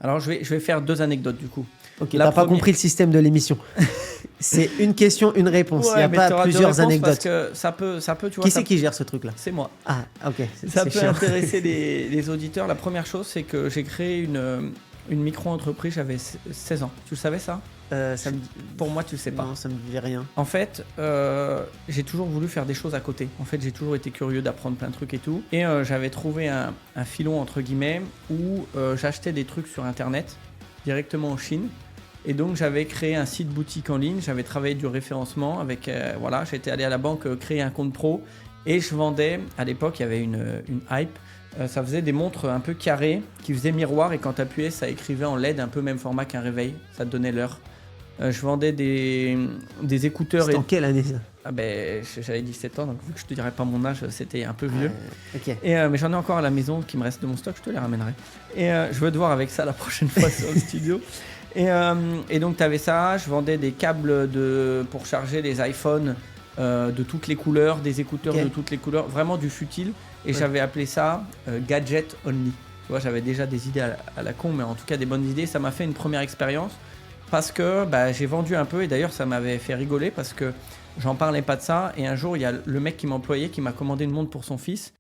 Alors, je vais faire 2 anecdotes du coup. Ok, La t'as pas première- compris le système de l'émission. C'est une question, une réponse. Il n'y a mais pas t'auras 2 plusieurs réponses anecdotes. Parce que ça peut, tu vois. Qui ça- c'est qui gère ce truc-là? C'est moi. Ah, ok. Ça C'est peut chiant. intéresser les auditeurs. La première chose, c'est que j'ai créé une micro-entreprise, j'avais 16 ans. Tu le savais ça? Ça me dit- Pour moi, tu le sais pas. Non, ça me dit rien. En fait, j'ai toujours voulu faire des choses à côté. En fait, j'ai toujours été curieux d'apprendre plein de trucs et tout. Et j'avais trouvé un filon, entre guillemets, où j'achetais des trucs sur Internet, directement en Chine. Et donc, j'avais créé un site boutique en ligne. J'avais travaillé du référencement avec... voilà, j'étais allé à la banque créer un compte pro. Et je vendais... À l'époque, il y avait une hype. Ça faisait des montres un peu carrées qui faisaient miroir. Et quand tu appuyais, ça écrivait en LED, un peu même format qu'un réveil. Ça te donnait l'heure. Je vendais des écouteurs. C'était en quelle année ça? Ah ben, j'avais 17 ans, donc vu que je te dirais pas mon âge, c'était un peu vieux. Ok. Et, mais j'en ai encore à la maison qui me reste de mon stock, je te les ramènerai. Et je veux te voir avec ça la prochaine fois sur le studio. Et donc, tu avais ça, je vendais des câbles pour charger les iPhones de toutes les couleurs, des écouteurs Ok. de toutes les couleurs, vraiment du futile. Et j'avais appelé ça Gadget Only. Tu vois, j'avais déjà des idées à la con, mais en tout cas des bonnes idées. Ça m'a fait une première expérience. Parce que j'ai vendu un peu et d'ailleurs ça m'avait fait rigoler parce que j'en parlais pas de ça et un jour il y a le mec qui m'employait qui m'a commandé une montre pour son fils